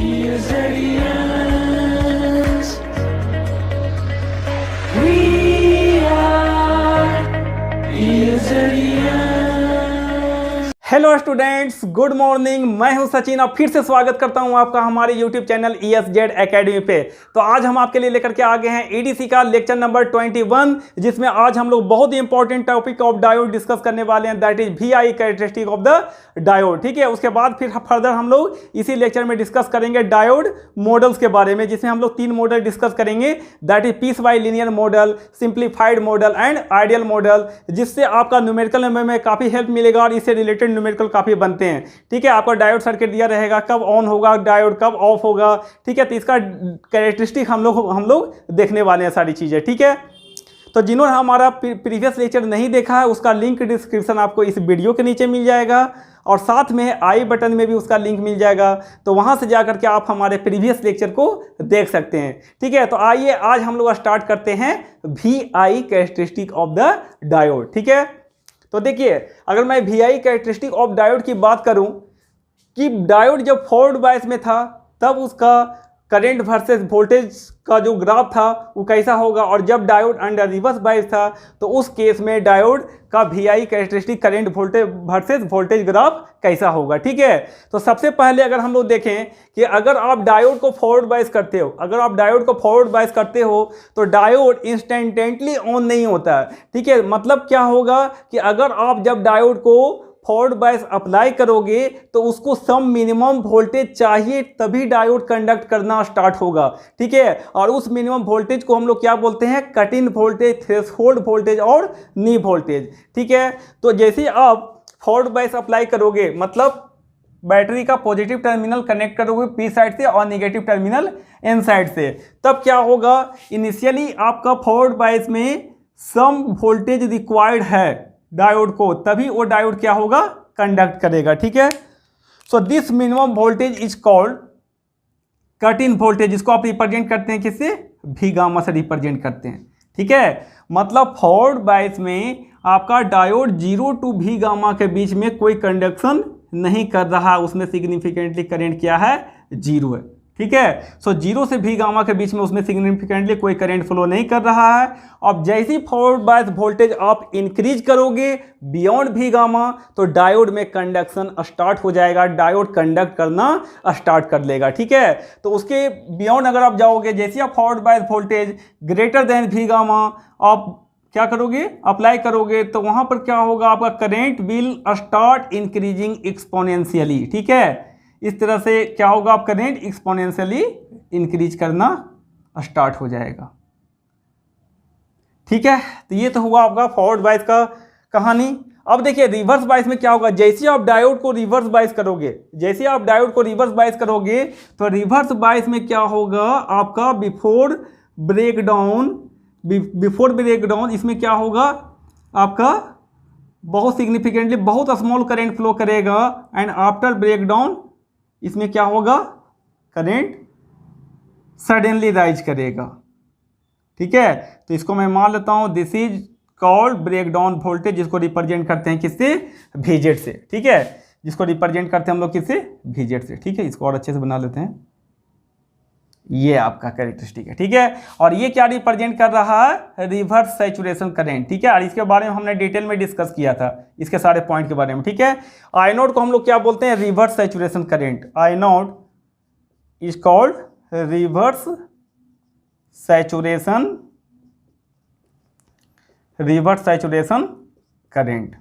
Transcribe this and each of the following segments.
Pizzerians. We are Pizzerians. Hello students, good morning. मैं हूं सचिन और फिर से स्वागत करता हूं आपका हमारे यूट्यूब चैनल ESZ एकेडमी पे। तो आज हम आपके लिए लेकर के आ गए हैं EDC का लेक्चर नंबर 21, जिसमें आज हम लोग बहुत ही important topic of diode discuss करने वाले हैं, that is VI characteristic of the diode. ठीक है, उसके बाद फिर फर्दर हम लोग इसी लेक्चर में डिस्कस करेंगे डायोड मॉडल्स के बारे में, जिसमें हम लोग 3 मॉडल डिस्कस करेंगे, that is piece wise linear model, simplified model and ideal model, जिससे आपका न्यूमेरिकल में काफ़ी हेल्प मिलेगा और इससे रिलेटेड न्यूमेरिकल काफ़ी बनते हैं। ठीक है, आपका डायोड सर्किट दिया रहेगा, कब ऑन होगा डायोड, कब ऑफ होगा। ठीक है, तो इसका कैरेक्टरिस्टिक हम लोग देखने वाले हैं सारी चीज़ें। ठीक है, तो जिन्होंने हमारा प्रीवियस लेक्चर नहीं देखा है, उसका लिंक डिस्क्रिप्शन आपको इस वीडियो के नीचे मिल जाएगा और साथ में आई बटन में भी उसका लिंक मिल जाएगा, तो वहां से जाकर के आप हमारे प्रीवियस लेक्चर को देख सकते हैं। ठीक है, तो आइए आज हम लोग स्टार्ट करते हैं VI characteristic of the diode. ठीक है, तो देखिए, अगर मैं VI कैरेक्टरिस्टिक ऑफ डायोड की बात करूं कि डायोड जब फॉरवर्ड बायस में था तब उसका करंट वर्सेस वोल्टेज का जो ग्राफ था वो कैसा होगा, और जब डायोड अंडर रिवर्स बायस था तो उस केस में डायोड का VI characteristic current voltage versus voltage graph कैसा होगा। ठीक है, तो सबसे पहले अगर हम लोग देखें कि अगर आप डायोड को फॉरवर्ड बायस करते हो, तो डायोड इंस्टेंटेंटली ऑन नहीं होता है। ठीक है, मतलब क्या होगा कि अगर आप जब डायोड को फॉरवर्ड बायस अप्लाई करोगे तो उसको सम मिनिमम वोल्टेज चाहिए, तभी डायोड कंडक्ट करना स्टार्ट होगा। ठीक है, और उस मिनिमम वोल्टेज को हम लोग क्या बोलते हैं, cut in voltage, threshold voltage और नी वोल्टेज। ठीक है, तो जैसे आप फॉरवर्ड बायस अप्लाई करोगे, मतलब बैटरी का पॉजिटिव टर्मिनल कनेक्ट करोगे P साइड से और नेगेटिव टर्मिनल N साइड से, तब क्या होगा, इनिशियली आपका फॉरवर्ड बायस में सम वोल्टेज रिक्वायर्ड है डायोड को, तभी वो डायोड क्या होगा, कंडक्ट करेगा। ठीक है, so this minimum voltage is called cut in voltage, जिसको आप रिप्रेजेंट करते हैं किससे, V गामा से रिप्रेजेंट करते हैं। ठीक है, मतलब फॉरवर्ड बायस में आपका डायोड 0 to V गामा के बीच में कोई कंडक्शन नहीं कर रहा, उसमें सिग्निफिकेंटली करंट क्या है, 0 है। ठीक है, सो 0 से V गामा के बीच में उसमें सिग्निफिकेंटली कोई करंट फ्लो नहीं कर रहा है। अब जैसी फॉरवर्ड बायस वोल्टेज आप इंक्रीज करोगे बियॉन्ड V गामा, तो डायोड में कंडक्शन स्टार्ट हो जाएगा, डायोड कंडक्ट करना स्टार्ट कर लेगा। ठीक है, तो उसके बियॉन्ड अगर आप जाओगे, जैसे आप forward bias voltage greater than V gamma आप क्या करोगे, अप्लाई करोगे, तो वहां पर क्या होगा, आपका current will start increasing exponentially. ठीक है, इस तरह से क्या होगा, आप करंट एक्सपोनेंशियली इंक्रीज करना स्टार्ट हो जाएगा। ठीक है, तो ये तो हुआ आपका फॉरवर्ड बायस का कहानी। अब देखिए रिवर्स बायस में क्या होगा, जैसे आप डायोड को रिवर्स बायस करोगे, तो रिवर्स बायस में क्या होगा, आपका बिफोर ब्रेकडाउन इसमें क्या होगा, आपका बहुत सिग्निफिकेंटली बहुत स्मॉल करंट फ्लो करेगा, एंड आफ्टर ब्रेकडाउन इसमें क्या होगा, करंट सडनली राइज करेगा। ठीक है, तो इसको मैं मान लेता हूं, this is called breakdown voltage, जिसको रिप्रेजेंट करते हैं किससे, VZ से। ठीक है, जिसको रिप्रेजेंट करते हैं हम लोग किससे, VZ से। ठीक है, इसको और अच्छे से बना लेते हैं, ये आपका कैरेक्टरिस्टिक है। ठीक है, और ये क्या रिप्रेजेंट कर रहा है, रिवर्स सैचुरेशन करंट। ठीक है, और इसके बारे में हमने डिटेल में डिस्कस किया था, इसके सारे पॉइंट के बारे में। ठीक है, I नोट को हम लोग क्या बोलते हैं, reverse saturation current. I note is called reverse saturation current.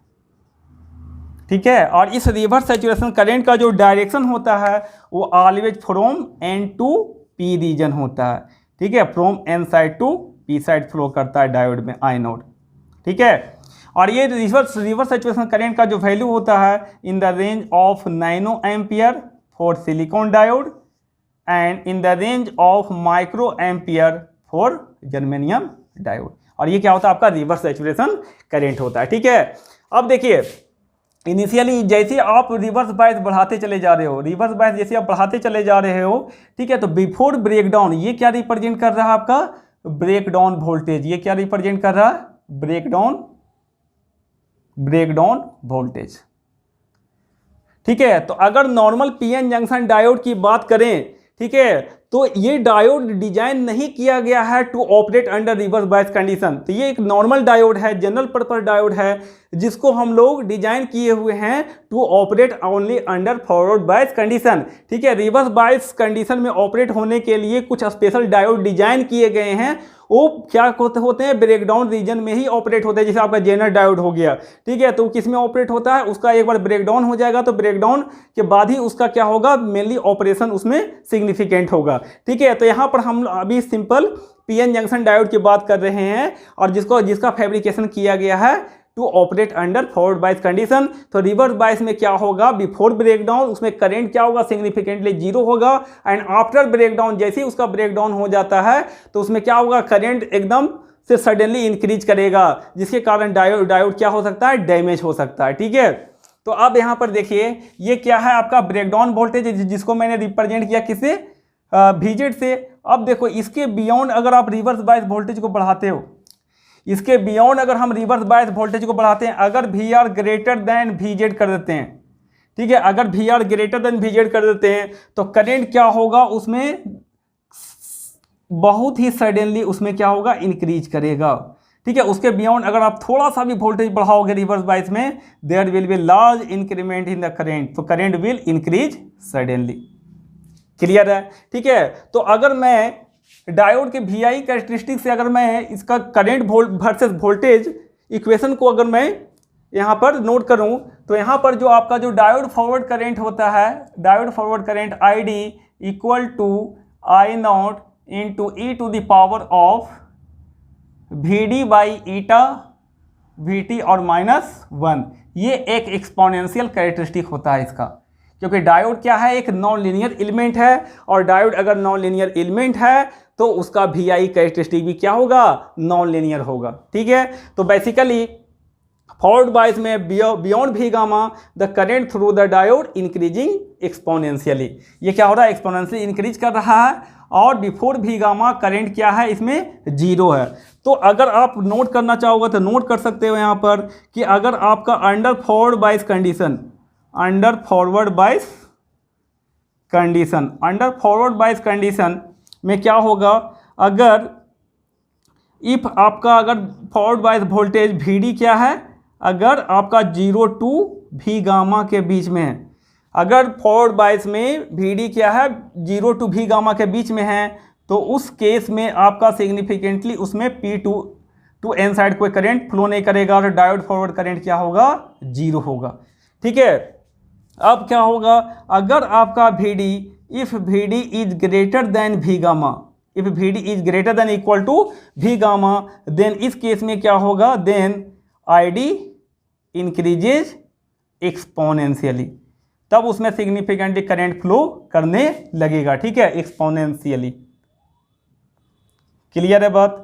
ठीक है, और इस रिवर्स सैचुरेशन करंट का जो डायरेक्शन होता है वो always from N to P region होता है। ठीक है, from N side to P side flow करता है डायोड में I नोट। ठीक है, और ये रिवर्स सैचुरेशन करंट का जो वैल्यू होता है in the range of nano ampere for silicon diode and in the range of micro ampere for germanium diode. और ये क्या होता है, आपका रिवर्स सैचुरेशन करंट होता है। ठीक है, अब देखिए इनिशियली जैसे आप रिवर्स बायस बढ़ाते चले जा रहे हो, ठीक है, तो बिफोर ब्रेकडाउन ये क्या रिप्रेजेंट कर रहा है, आपका ब्रेकडाउन वोल्टेज। ये क्या रिप्रेजेंट कर रहा है, ब्रेकडाउन वोल्टेज। ठीक है, तो अगर नॉर्मल पीएन जंक्शन डायोड की बात करें, ठीक है। तो ये डायोड डिजाइन नहीं किया गया है to operate under reverse bias condition. तो ये एक नॉर्मल डायोड है, जनरल पर्पस डायोड है, जिसको हम लोग डिजाइन किए हुए हैं to operate only under forward bias condition. ठीक है, रिवर्स बायस कंडीशन में ऑपरेट होने के लिए कुछ स्पेशल डायोड डिजाइन किए गए हैं। वो क्या होते हैं, ब्रेकडाउन रीजन में ही ऑपरेट होते हैं। जैसे आपका जेनर डायोड हो गया, ठीक है, तो किस में ऑपरेट होता है, उसका एक बार ब्रेकडाउन हो जाएगा तो ब्रेकडाउन के बाद ही उसका क्या होगा, मेनली ऑपरेशन उसमें सिग्निफिकेंट होगा। ठीक है, तो यहाँ पर हम अभी सिंपल पीएन जंक्शन डायोड की बात कर रहे हैं और जिसका फैब्रिकेशन किया गया है to operate under forward bias condition. तो रिवर्स बायस में क्या होगा, बिफोर ब्रेकडाउन उसमें करंट क्या होगा, सिग्निफिकेंटली जीरो होगा, एंड आफ्टर ब्रेकडाउन जैसे ही उसका ब्रेकडाउन हो जाता है तो उसमें क्या होगा, करंट एकदम से सडनली इंक्रीज करेगा, जिसके कारण डायोड क्या हो सकता है, डैमेज हो सकता है। ठीक है, तो अब यहाँ पर देखिए ये क्या है, आपका ब्रेकडाउन वोल्टेज, जिसको मैंने रिप्रेजेंट किया किससे, VZ से। अब देखो इसके बियॉन्ड अगर आप रिवर्स बायस वोल्टेज को बढ़ाते हो, इसके बियॉन्ड अगर हम रिवर्स बायस वोल्टेज को बढ़ाते हैं, अगर VR ग्रेटर देन VZ कर देते हैं, ठीक है, अगर VR ग्रेटर देन VZ कर देते हैं तो करंट क्या होगा, उसमें बहुत ही सडनली उसमें क्या होगा, इंक्रीज करेगा। ठीक है, उसके बियॉन्ड अगर आप थोड़ा सा भी वोल्टेज बढ़ाओगे रिवर्स बायस में, there will be large increment in the current, तो current will increase suddenly. Clear है? ठीक है, तो अगर मैं डायोड के VI कैरेक्टरिस्टिक से अगर मैं इसका करंट वर्सेस वोल्टेज इक्वेशन को अगर मैं यहाँ पर नोट करूँ, तो यहाँ पर जो आपका जो डायोड फॉरवर्ड करंट होता है, diode forward current ID equal to I0 into e to the power of VD by eta VT और -1, ये एक एक्सपोनेंशियल कैरेक्टरिस्टिक होता है इसका, क्योंकि डायोड क्या है, एक नॉन लीनियर एलिमेंट है, और डायोड अगर नॉन लीनियर एलिमेंट है तो उसका VI कैरेक्टरिस्टिक भी क्या होगा, नॉन लीनियर होगा। ठीक है, तो बेसिकली फॉरवर्ड बायस में beyond V gamma the current through the diode increasing exponentially, ये क्या हो रहा है, एक्सपोनेंशियली इंक्रीज कर रहा है, और बिफोर V गामा करंट क्या है, इसमें जीरो है। तो अगर आप नोट करना चाहोगे तो नोट कर सकते हो यहाँ पर कि अगर आपका under forward bias condition, under forward bias condition में क्या होगा, अगर इफ आपका अगर फॉरवर्ड बायस वोल्टेज VD क्या है, अगर आपका 0 टू V गामा के बीच में है, अगर फॉरवर्ड बायस में VD क्या है, 0 टू V गामा के बीच में है, तो उस केस में आपका सिग्निफिकेंटली उसमें P टू N साइड कोई करंट फ्लो नहीं करेगा, और डायोड फॉरवर्ड करंट क्या होगा, जीरो होगा। ठीक है, अब क्या होगा, अगर आपका VD, if VD is greater than V gamma, if VD is greater than equal to V gamma, then इस केस में क्या होगा, देन ID इंक्रीजेज एक्सपोनेंशियली, तब उसमें सिग्निफिकेंटली करंट फ्लो करने लगेगा। ठीक है, एक्सपोनेंशियली। क्लियर है बात?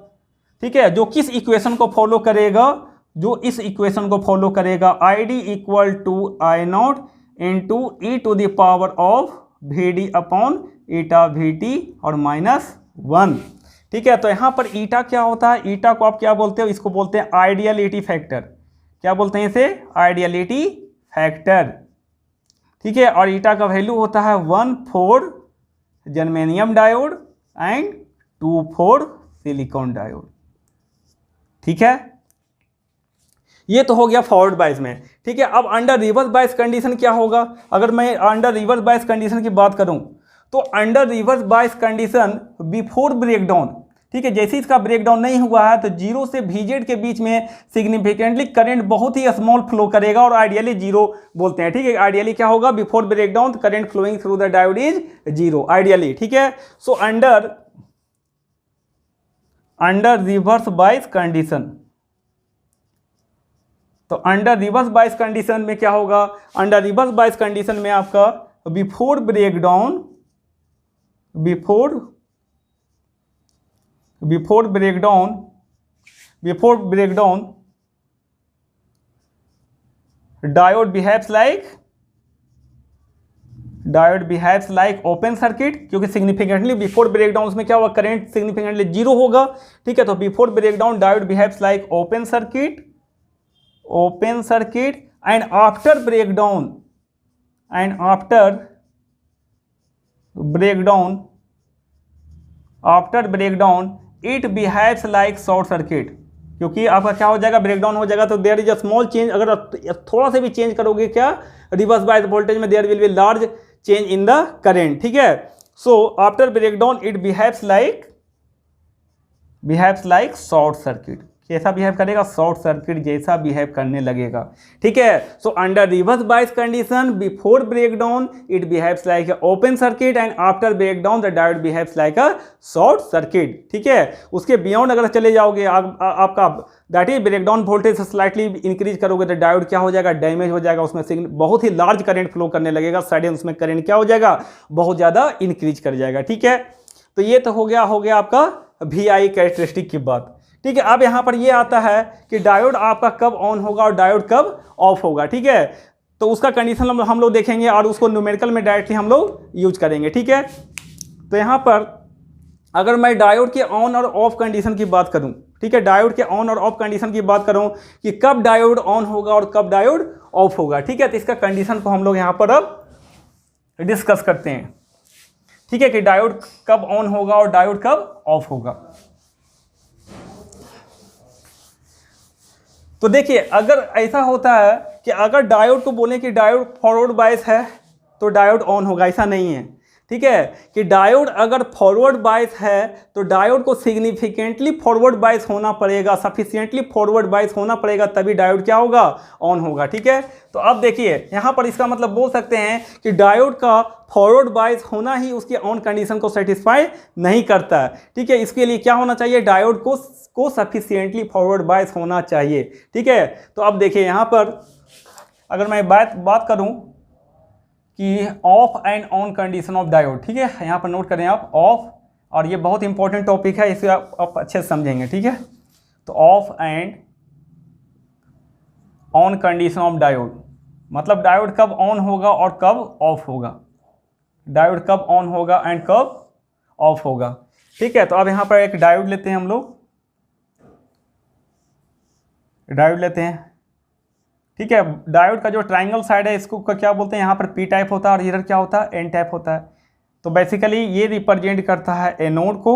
ठीक है, जो किस इक्वेशन को फॉलो करेगा, जो इस इक्वेशन को फॉलो करेगा, ID equal to I0 into e to the power of VD upon eta VT और -1। ठीक है, तो यहाँ पर ईटा क्या होता है, ईटा को आप क्या बोलते हो, इसको बोलते हैं आइडियलिटी फैक्टर। क्या बोलते हैं इसे, आइडियलिटी फैक्टर। ठीक है, और ईटा का वैल्यू होता है 1 for germanium diode and 2 for silicon diode. ठीक है, ये तो हो गया फॉरवर्ड बायस में। ठीक है, अब अंडर रिवर्स बायस कंडीशन क्या होगा, अगर मैं अंडर रिवर्स बायस कंडीशन की बात करूं, तो under reverse bias condition before breakdown, ठीक है, जैसे इसका ब्रेकडाउन नहीं हुआ है तो 0 से VZ के बीच में सिग्निफिकेंटली करंट बहुत ही स्मॉल फ्लो करेगा, और आइडियली जीरो बोलते हैं। ठीक है, आइडियली क्या होगा, before breakdown current flowing through the diode is zero ideally. ठीक है, so under reverse bias condition, तो अंडर रिवर्स बायस कंडीशन में क्या होगा, अंडर रिवर्स बायस कंडीशन में आपका before breakdown diode behaves like open circuit, क्योंकि सिग्निफिकेंटली बिफोर ब्रेकडाउन उसमें क्या होगा, करंट सिग्निफिकेंटली जीरो होगा। ठीक है, तो before breakdown diode behaves like open circuit and after breakdown breakdown, after breakdown it behaves like short circuit, क्योंकि आपका क्या हो जाएगा, ब्रेकडाउन हो जाएगा तो there is a small change, अगर थोड़ा सा भी चेंज करोगे क्या रिवर्स बायस वोल्टेज में, there will be large change in the current, ठीक है। So after breakdown it behaves like short circuit, कैसा बिहेव करेगा, शॉर्ट सर्किट जैसा बिहेव करने लगेगा, ठीक है। So under reverse bias condition before breakdown it behaves like open circuit and after breakdown the diode behaves like a short circuit, ठीक है। उसके बियॉन्ड अगर चले जाओगे आपका दैट इज ब्रेकडाउन वोल्टेज से स्लाइटली इंक्रीज करोगे तो डायोड क्या हो जाएगा, डैमेज हो जाएगा, उसमें बहुत ही लार्ज करंट फ्लो करने लगेगा, सडन उसमें करंट क्या हो जाएगा, बहुत ज़्यादा इंक्रीज कर जाएगा, ठीक है। तो ये तो हो गया आपका VI कैरेक्टरिस्टिक की बात, ठीक है। अब यहाँ पर ये आता है कि डायोड आपका कब ऑन होगा और डायोड कब ऑफ होगा, ठीक है। तो उसका कंडीशन हम लोग देखेंगे और उसको न्यूमेरिकल में डायरेक्टली हम लोग यूज करेंगे, ठीक है। तो यहाँ पर अगर मैं डायोड के ऑन और ऑफ कंडीशन की बात करूँ, ठीक है, डायोड के ऑन और ऑफ कंडीशन की बात करूँ कि कब डायोड ऑन होगा और कब डायोड ऑफ होगा, ठीक है। तो इसका कंडीशन को हम लोग यहाँ पर अब डिस्कस करते हैं, ठीक है, कि डायोड कब ऑन होगा और डायोड कब ऑफ होगा। तो देखिए अगर ऐसा होता है कि अगर डायोड को बोलें कि डायोड फॉरवर्ड बायस है तो डायोड ऑन होगा, ऐसा नहीं है, ठीक है, कि डायोड अगर फॉरवर्ड बायस है तो डायोड को सिग्निफिकेंटली फॉरवर्ड बायस होना पड़ेगा, सफिशिएंटली फॉरवर्ड बायस होना पड़ेगा, तभी डायोड क्या होगा, ऑन होगा, ठीक है। तो अब देखिए यहाँ पर इसका मतलब बोल सकते हैं कि डायोड का फॉरवर्ड बायस होना ही उसके ऑन कंडीशन को सेटिस्फाई नहीं करता है, ठीक है। इसके लिए क्या होना चाहिए, डायोड को सफिशिएंटली फॉरवर्ड बायस होना चाहिए, ठीक है। तो अब देखिए यहाँ पर अगर मैं बात करूँ कि of and on condition of diode, ठीक है, यहाँ पर नोट करें आप ऑफ, और ये बहुत इंपॉर्टेंट टॉपिक है, इसे आप अच्छे से समझेंगे, ठीक है। तो of and on condition of diode मतलब डायोड कब ऑन होगा और कब ऑफ होगा, डायोड कब ऑन होगा एंड कब ऑफ होगा, ठीक है। तो अब यहाँ पर एक डायोड लेते हैं, हम लोग डायोड लेते हैं, ठीक है। डायोड का जो ट्रायंगल साइड है इसको क्या बोलते हैं, यहाँ पर P टाइप होता है और इधर क्या होता है, N टाइप होता है। तो बेसिकली ये रिप्रेजेंट करता है एनोड को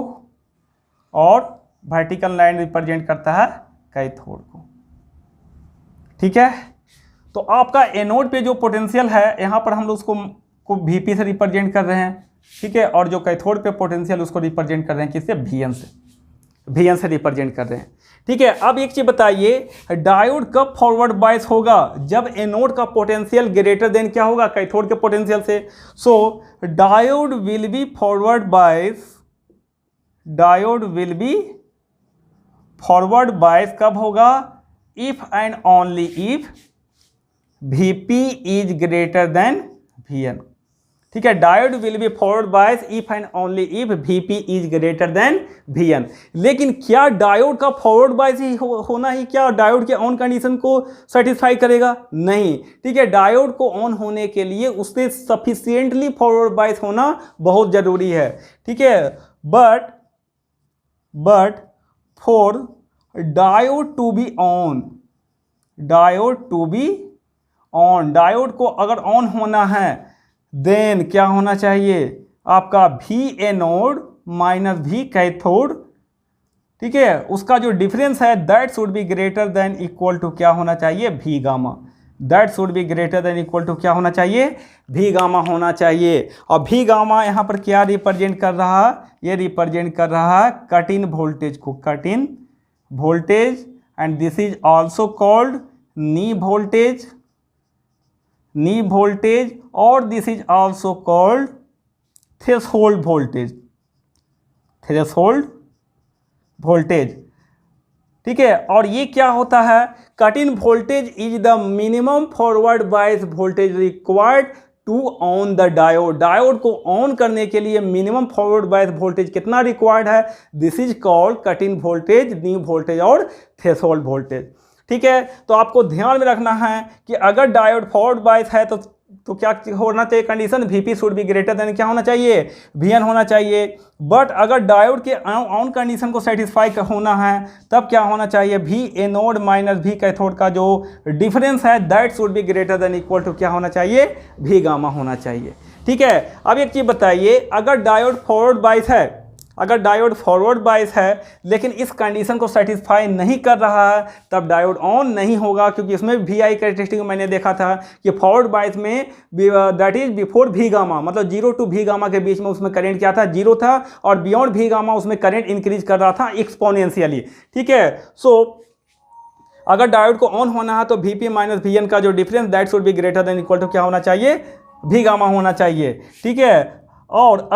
और वर्टिकल लाइन रिप्रेजेंट करता है कैथोड को, ठीक है। तो आपका एनोड पे जो पोटेंशियल है यहाँ पर हम लोग उसको VP से रिप्रेजेंट कर रहे हैं, ठीक है, और जो कैथोड पे पोटेंशियल उसको रिप्रेजेंट कर रहे हैं किससे, VN से रिप्रेजेंट कर रहे हैं, ठीक है। अब एक चीज बताइए, डायोड कब फॉरवर्ड बायस होगा, जब एनोड का पोटेंशियल ग्रेटर देन क्या होगा, कैथोड के पोटेंशियल से। So diode will be forward bias कब होगा, if and only if VP is greater than VN, ठीक है। Diode will be forward bias if and only if VP is greater than VN। लेकिन क्या diode का forward bias ही होना ही क्या diode के ऑन कंडीशन को सेटिस्फाई करेगा, नहीं, ठीक है। डायोड को ऑन होने के लिए उससे सफिशिएंटली फॉरवर्ड बायस होना बहुत जरूरी है, ठीक है। But for diode to be on, diode को अगर ऑन होना है देन क्या होना चाहिए, आपका V anode minus V cathode, ठीक है, उसका जो डिफरेंस है that should be greater than equal to क्या होना चाहिए, V gamma, that should be greater than equal to क्या होना चाहिए, V गामा होना चाहिए। और V गामा यहाँ पर क्या रिप्रेजेंट कर रहा है, ये रिप्रेजेंट कर रहा है कट इन वोल्टेज को, cut in voltage, and this is also called knee voltage और this is also called threshold voltage, ठीक है। और ये क्या होता है, cut in voltage is the minimum forward bias voltage required to on the diode, diode को on करने के लिए मिनिमम फॉरवर्ड बायस वोल्टेज कितना रिक्वायर्ड है, this is called cut in voltage, knee voltage और थ्रेशोल्ड वोल्टेज, ठीक है। तो आपको ध्यान में रखना है कि अगर डायोड फॉरवर्ड बायस है तो क्या होना चाहिए condition, VP should be greater then क्या होना चाहिए, VN होना चाहिए। बट अगर डायोड के ऑन कंडीशन को सेटिस्फाई होना है तब क्या होना चाहिए, V anode minus V cathode का जो डिफरेंस है that should be greater than equal to क्या होना चाहिए, V गामा होना चाहिए, ठीक है। अब एक चीज़ बताइए, अगर डायोड फॉरवर्ड बायस है, अगर डायोड फॉरवर्ड बायस है लेकिन इस कंडीशन को सेटिस्फाई नहीं कर रहा है, तब डायोड ऑन नहीं होगा, क्योंकि इसमें VI कैरेक्टरिस्टिक मैंने देखा था कि फॉरवर्ड बायस में that is before V gamma, मतलब 0 to V गामा के बीच में उसमें करंट क्या था, 0 था, और बियॉन्ड V गामा उसमें करंट इंक्रीज कर रहा था एक्सपोनेंशियली। ठीक है। सो अगर डायोड को ऑन होना है तो Vp माइनस Vn का जो difference that should be greater than equal to क्या होना चाहिए, V गामा होना चाहिए। ठीक है। और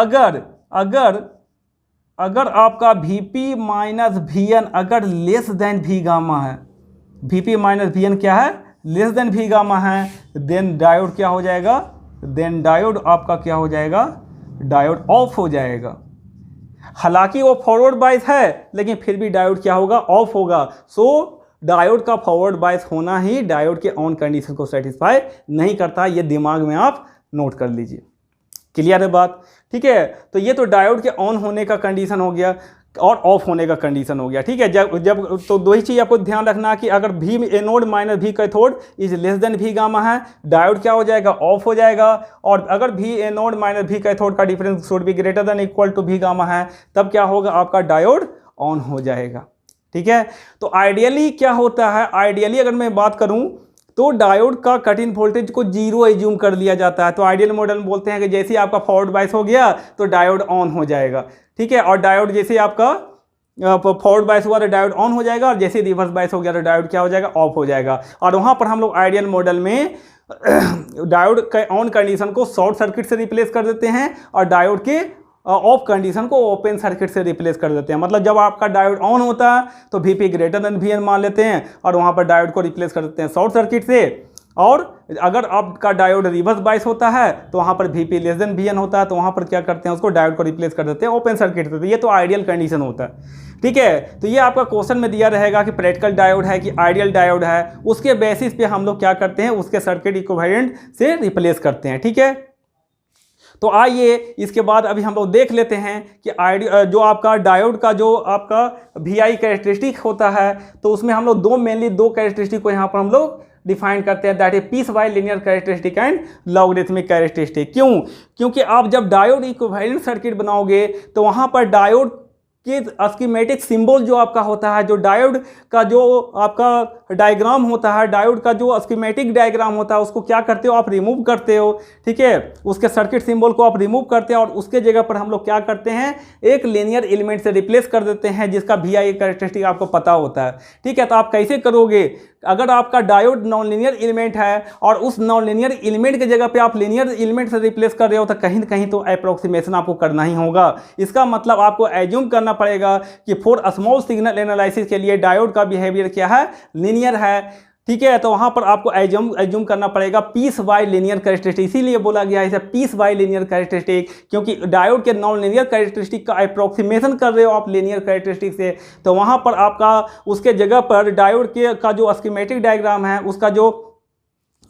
अगर आपका Vp माइनस Vn अगर लेस देन V गामा है, Vp माइनस Vn क्या है, लेस देन V गामा है, देन डायोड क्या हो जाएगा, देन डायोड आपका क्या हो जाएगा, डायोड ऑफ हो जाएगा। हालांकि वो फॉरवर्ड बायस है लेकिन फिर भी डायोड क्या होगा, ऑफ होगा। सो डायोड का फॉरवर्ड बायस होना ही डायोड के ऑन कंडीशन को सेटिस्फाई नहीं करता, ये दिमाग में आप नोट कर लीजिए। क्लियर है बात? ठीक है। तो ये तो डायोड के ऑन होने का कंडीशन हो गया और ऑफ होने का कंडीशन हो गया। ठीक है। जब तो दो ही चीज़ आपको ध्यान रखना कि अगर V anode minus V cathode is less than V gamma है, डायोड क्या हो जाएगा, ऑफ हो जाएगा। और अगर V anode minus V cathode का difference should be greater than equal to V gamma है, तब क्या होगा, आपका डायोड ऑन हो जाएगा। ठीक है। तो आइडियली क्या होता है, आइडियली अगर मैं बात करूं तो डायोड का कट इन वोल्टेज को 0 एज्यूम कर लिया जाता है। तो आइडियल मॉडल में बोलते हैं कि जैसे ही आपका फॉरवर्ड बायस हो गया तो डायोड ऑन हो जाएगा। ठीक है। और डायोड जैसे आपका फॉरवर्ड बायस हुआ तो डायोड ऑन हो जाएगा, और जैसे रिवर्स बायस हो गया तो डायोड क्या हो जाएगा, ऑफ हो जाएगा। और वहाँ पर हम लोग आइडियल मॉडल में डायोड के ऑन कंडीशन को शॉर्ट सर्किट से रिप्लेस कर देते हैं और डायोड के ऑफ कंडीशन को ओपन सर्किट से रिप्लेस कर देते हैं। मतलब जब आपका डायोड ऑन होता है तो Vp ग्रेटर देन Vn मान लेते हैं और वहाँ पर डायोड को रिप्लेस कर देते हैं शॉर्ट सर्किट से। और अगर आपका डायोड रिवर्स बायस होता है तो वहाँ पर Vp लेस देन Vn होता है, तो वहाँ पर क्या करते हैं, उसको डायोड को रिप्लेस कर देते हैं ओपन सर्किट से। तो ये तो आइडियल कंडीशन होता है। ठीक है। तो ये आपका क्वेश्चन में दिया रहेगा कि प्रैक्टिकल डायोड है कि आइडियल डायोड है, उसके बेसिस पे हम लोग क्या करते हैं, उसके सर्किट इक्विवेलेंट से रिप्लेस करते हैं। ठीक है। तो आइए इसके बाद अभी हम लोग देख लेते हैं कि जो आपका डायोड का जो आपका VI कैरेक्टरिस्टिक होता है, तो उसमें हम लोग मेनली दो कैरेक्टरिस्टिक को यहाँ पर हम लोग डिफाइन करते हैं, that is piece wise linear characteristic and logarithmic characteristic. क्यों? क्योंकि आप जब डायोड इक्विवेलेंट सर्किट बनाओगे तो वहाँ पर डायोड कि स्कीमेटिक सिंबल जो आपका होता है, जो डायोड का जो आपका डायग्राम होता है, डायोड का जो स्कीमेटिक डायग्राम होता है, उसको क्या करते हो, आप रिमूव करते हो। ठीक है। उसके सर्किट सिंबल को आप रिमूव करते हैं और उसके जगह पर हम लोग क्या करते हैं, एक लीनियर एलिमेंट से रिप्लेस कर देते हैं जिसका VI कैरेक्टरिस्टिक आपको पता होता है। ठीक है। तो आप कैसे करोगे, अगर आपका डायोड नॉन लीनियर एलिमेंट है और उस नॉन लीनियर एलिमेंट की जगह पे आप लीनियर एलिमेंट से रिप्लेस कर रहे हो, तो कहीं ना कहीं तो अप्रोक्सीमेशन आपको करना ही होगा। इसका मतलब आपको एज्यूम करना पड़ेगा कि फॉर स्मॉल सिग्नल एनालिसिस के लिए डायोड का बिहेवियर क्या है, लीनियर है। ठीक है। तो वहाँ पर आपको एज्यूम करना पड़ेगा पीस वाइज लीनियर कैरेक्टरिस्टिक, इसीलिए बोला गया है इसे पीस वाइज लीनियर कैरेक्टरिस्टिक, क्योंकि डायोड के नॉन लीनियर कैरेक्टरिस्टिक का अप्रोक्सीमेशन कर रहे हो आप लीनियर कैरेक्टरिस्टिक से, तो वहाँ पर आपका उसके जगह पर डायोड के का जो स्कीमेटिक डायग्राम है, उसका जो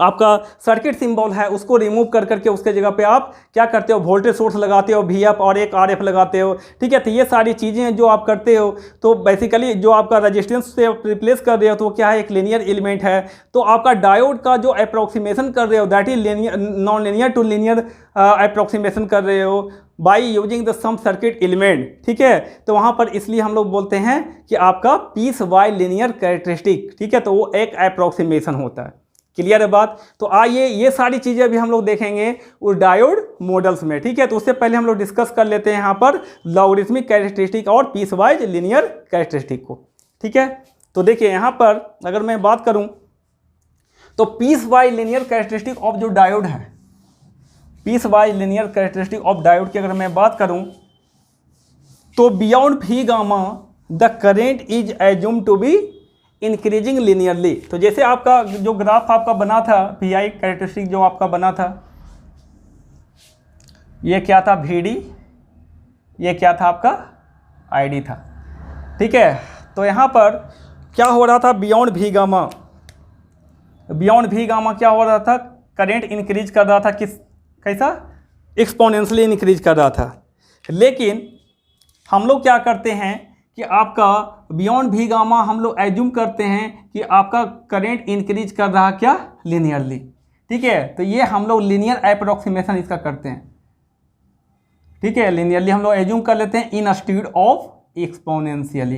आपका सर्किट सिंबल है, उसको रिमूव कर करके उसके जगह पे आप क्या करते हो, वोल्टेज सोर्स लगाते हो VF और एक RF लगाते हो। ठीक है। तो ये सारी चीज़ें जो आप करते हो, तो बेसिकली जो आपका रेजिस्टेंस से रिप्लेस कर रहे हो तो क्या है, एक लीनियर एलिमेंट है। तो आपका डायोड का जो अप्रोक्सीमेशन कर रहे हो that is linear, non linear to linear approximation कर रहे हो by using the some circuit element. ठीक है। तो वहाँ पर इसलिए हम लोग बोलते हैं कि आपका पीस वाइज लीनियर कैरेक्टरिस्टिक। ठीक है। तो वो एक अप्रोक्सीमेशन होता है। क्लियर है बात? तो आइए ये सारी चीज़ें अभी हम लोग देखेंगे उस डायोड मॉडल्स में। ठीक है। तो उससे पहले हम लोग डिस्कस कर लेते हैं यहाँ पर लॉगरिथमिक कैरेक्टरिस्टिक और पीस वाइज लीनियर कैरेक्टरिस्टिक को। ठीक है। तो देखिए यहाँ पर अगर मैं बात करूँ तो piece wise linear characteristic of जो डायोड है, piece wise linear characteristic of diode की अगर मैं बात करूँ तो beyond V gamma the current is assume to be increasing linearly. तो जैसे आपका जो ग्राफ आपका बना था VI कैरेक्टरिस्टिक जो आपका बना था, ये क्या था VD, ये क्या था आपका ID था। ठीक है। तो यहाँ पर क्या हो रहा था, beyond V gamma, beyond V gamma क्या हो रहा था, करंट इंक्रीज कर रहा था, कैसा, एक्सपोनेंशियली इंक्रीज कर रहा था। लेकिन हम लोग क्या करते हैं कि आपका बियॉन्ड V गामा हम लोग एज्यूम करते हैं कि आपका करंट इंक्रीज कर रहा क्या, लीनियरली। ठीक है। तो ये हम लोग लीनियर अप्रोक्सीमेशन इसका करते हैं, ठीक है। लीनियरली हम लोग एज्यूम कर लेते हैं instead of exponentially,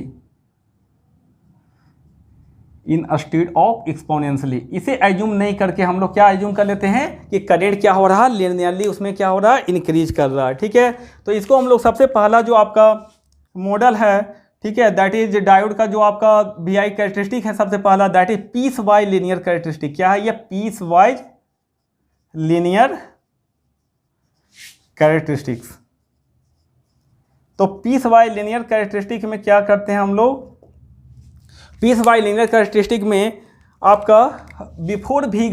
instead of exponentially. इसे एज्यूम नहीं करके हम लोग क्या एज्यूम कर लेते हैं कि करंट क्या हो रहा है, लीनियरली उसमें क्या हो रहा है, इंक्रीज कर रहा है, ठीक है। तो इसको हम लोग सबसे पहला जो आपका मॉडल है, ठीक है, दैट इज डायोड का जो आपका वी आई कैरेक्टरिस्टिक है सबसे पहला, that is piece wise linear characteristic. क्या है ये? Piece wise linear characteristics. तो पीस वाइज लीनियर कैरेक्टरिस्टिक में क्या करते हैं हम लोग? पीस वाइज लीनियर कैरेक्टरिस्टिक में आपका बिफोर भी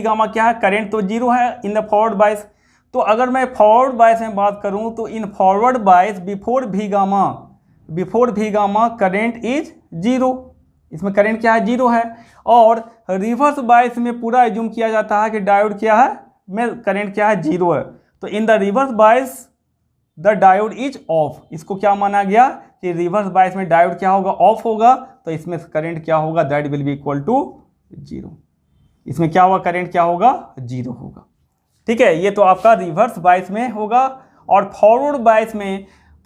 गामा क्या है? करंट तो जीरो है इन द फॉरवर्ड बायस। तो अगर मैं फॉरवर्ड बायस में बात करूं तो इन फॉरवर्ड बायस बिफोर भी गामा करंट इज जीरो, इसमें करंट क्या है? जीरो है। और रिवर्स बायस में पूरा एज्यूम किया जाता है कि डायोड क्या है, में करंट क्या है? जीरो है। तो in the reverse bias the diode is of. इसको क्या माना गया कि रिवर्स बायस में डायोड क्या होगा? ऑफ होगा। तो इसमें करंट क्या होगा? That will be equal to zero. इसमें क्या होगा? करंट क्या होगा? जीरो होगा, ठीक है। ये तो आपका रिवर्स बायस में होगा। और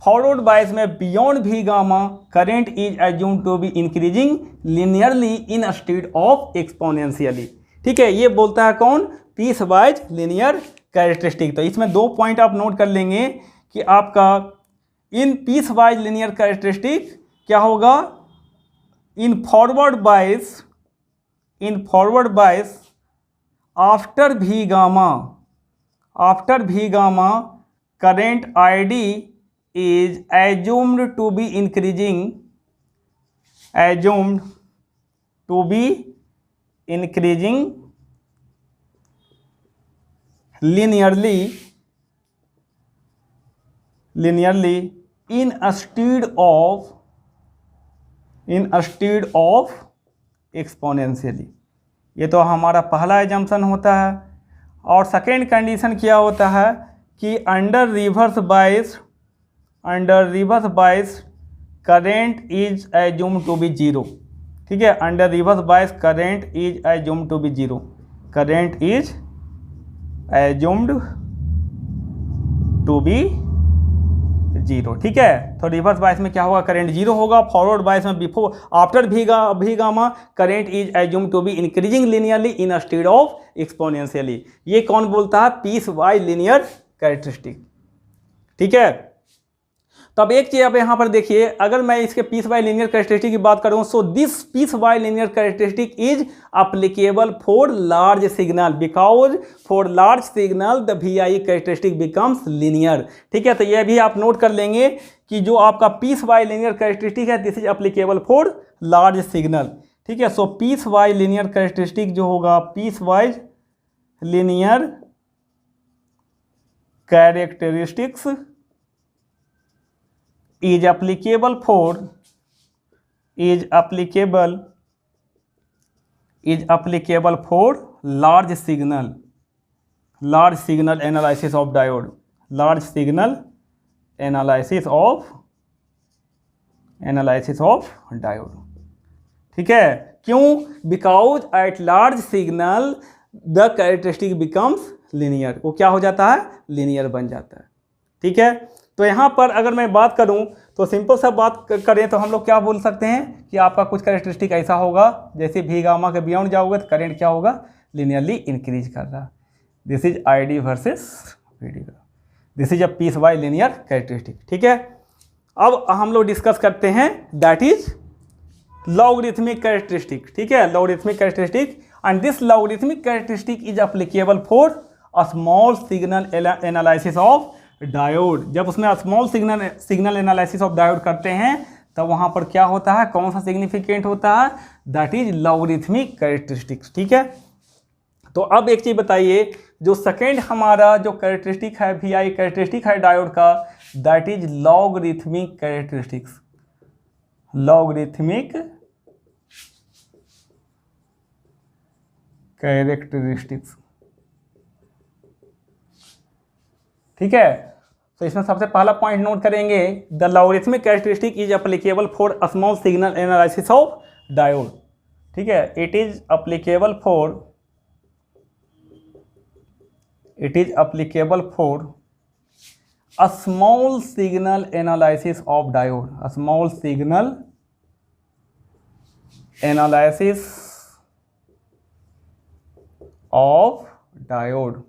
फॉरवर्ड बायस में beyond V gamma current is assume to be increasing linearly instead of exponentially, ठीक है। ये बोलता है कौन? Piece wise linear characteristic. तो इसमें दो पॉइंट आप नोट कर लेंगे कि आपका in peace wise linear characteristic क्या होगा? In forward bias after V gamma current ID is assumed to be increasing linearly in a stead of exponentially। ये तो हमारा पहला एजम्पशन होता है। और सेकेंड कंडीशन क्या होता है कि under reverse bias current is assume to be zero, ठीक है। Under reverse bias current is assume to be zero, current is assumed to be zero, ठीक है। तो रिवर्स बायस में क्या होगा? करंट जीरो होगा। फॉरवर्ड बायस में before after V gamma current is assume to be increasing linearly in a stead of exponentially. ये कौन बोलता है? पीस वाइज लीनियर कैरेक्टरिस्टिक, ठीक है। तो अब एक चीज आप यहाँ पर देखिए, अगर मैं इसके पीस वाइज लीनियर कैरेक्टरिस्टिक की बात करूँ, so this piece wise linear characteristic is applicable for large signal, because for large signal the VI characteristic becomes linear, ठीक है। तो ये भी आप नोट कर लेंगे कि जो आपका पीस वाइज लीनियर कैरेक्टरिस्टिक है this is applicable for large signal, ठीक है। So piece wise linear characteristic जो होगा, piece wise linear characteristics is applicable for large signal analysis of diode, large signal analysis of diode, ठीक है। क्यों? Because at large signal the characteristic becomes linear, वो क्या हो जाता है? लीनियर बन जाता है, ठीक है। तो यहाँ पर अगर मैं बात करूँ तो सिंपल सा बात करें तो हम लोग क्या बोल सकते हैं कि आपका कुछ कैरेक्टरिस्टिक ऐसा होगा, जैसे भी गामा के बियॉन्ड जाओगे तो करंट क्या होगा? लीनियरली इंक्रीज कर रहा। This is ID versus VD, this is a piece wise linear characteristic, ठीक है। अब हम लोग डिस्कस करते हैं दैट इज लॉगरिथमिक कैरेक्टरिस्टिक, ठीक है। Logarithmic characteristic, and this logarithmic characteristic is applicable for a small signal analysis of diode. जब उसमें small signal analysis of diode करते हैं तब वहाँ पर क्या होता है? कौन सा सिग्निफिकेंट होता है? दैट इज लॉगरिथमिक कैरेक्टरिस्टिक्स, ठीक है। तो अब एक चीज़ बताइए, जो सेकेंड हमारा जो कैरेक्टरिस्टिक है VI कैरेक्टरिस्टिक है डायोड का, that is logarithmic characteristics, logarithmic characteristics, ठीक है। तो इसमें सबसे पहला पॉइंट नोट करेंगे, the logarithmic characteristic is applicable for a small signal analysis of diode, ठीक है। It is applicable for it is applicable for a small signal analysis of diode, a small signal analysis of diode,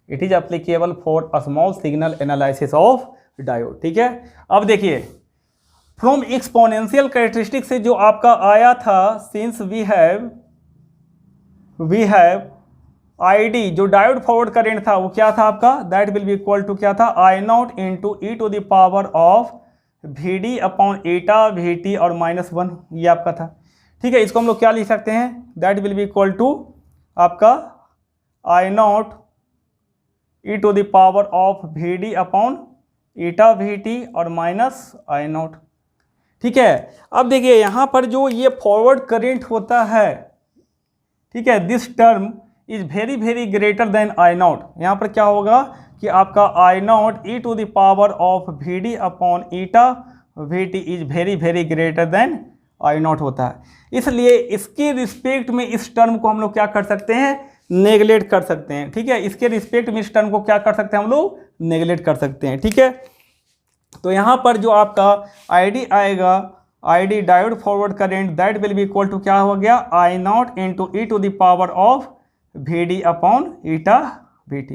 it is applicable for a small signal analysis of diode. ठीक है, अब देखिए from exponential characteristic से जो आपका आया था, since we have ID, जो डायोड फॉरवर्ड करंट था वो क्या था आपका, that will be equal to क्या था, I naught into e to the power of V D upon eta V T और -1, ये आपका था। ठीक है, इसको हम लोग क्या लिख सकते हैं, that will be equal to आपका I naught e to the power of V D upon eta V T और माइनस आई नॉट। ठीक है, अब देखिए यहाँ पर जो ये फॉरवर्ड करंट होता है, ठीक है, this term is very very greater than I naught. यहाँ पर क्या होगा कि आपका I naught e to the power of V D upon eta V T is very very greater than I naught होता है, इसलिए इसके रिस्पेक्ट में इस टर्म को हम लोग क्या कर सकते हैं, नेगलेक्ट कर सकते हैं। ठीक है, इसके रिस्पेक्ट में इस टर्म को क्या कर सकते हैं हम लोग, नेगलेक्ट कर सकते हैं। ठीक है, तो यहाँ पर जो आपका आईडी आएगा, ID diode forward current, that will be equal to क्या हो गया, I naught into e to the power of V D upon eta V T,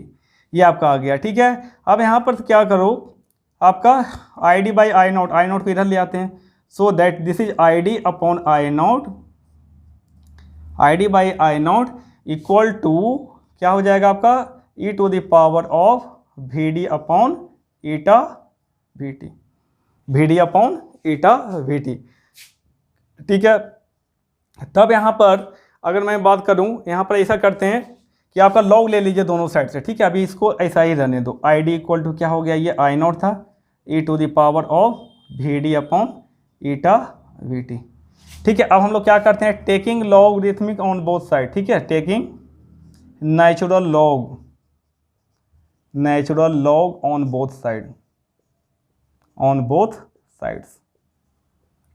ये आपका आ गया। ठीक है, अब यहाँ पर क्या करो, आपका I D by I naught को इधर ले आते हैं, so that this is I D upon I D by I naught equal to क्या हो जाएगा आपका, e to the power of V D upon eta V T, V D upon eta V T. ठीक है, तब यहाँ पर अगर मैं बात करूँ, यहाँ पर ऐसा करते हैं कि आपका लॉग ले लीजिए दोनों साइड से। ठीक है, अभी इसको ऐसा ही रहने दो, आई डी इक्वल टू क्या हो गया, ये आई नॉट था, e to the power of V D upon eta V T. ठीक है, अब हम लोग क्या करते हैं, taking logarithmic on both side. ठीक है, taking natural log on both sides.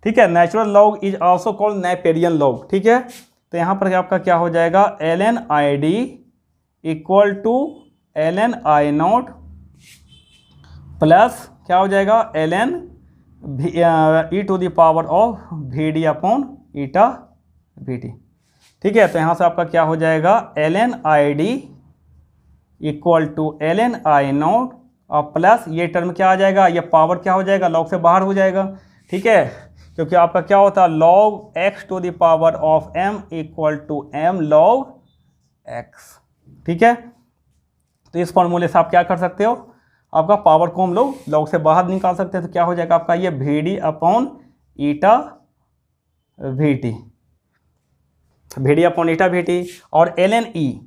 ठीक है, natural log is also called Napierian log. ठीक है, तो यहाँ पर आपका क्या हो जाएगा, L N I D equal to L N I naught plus क्या हो जाएगा, L N E to the power of V D upon eta V T. ठीक है, तो यहाँ से आपका क्या हो जाएगा, L N I D equal to L N I naught और प्लस ये टर्म क्या आ जाएगा, ये पावर क्या हो जाएगा, लॉग से बाहर हो जाएगा। ठीक है, क्योंकि आपका क्या होता है, log X to the power of M equal to M log X. ठीक है, तो इस फॉर्मूले से आप क्या कर सकते हो, आपका पावर को हम लोग लॉग से बाहर निकाल सकते हैं, तो क्या हो जाएगा आपका ये V D upon eta V T, V D upon eta V T और एल एन ई,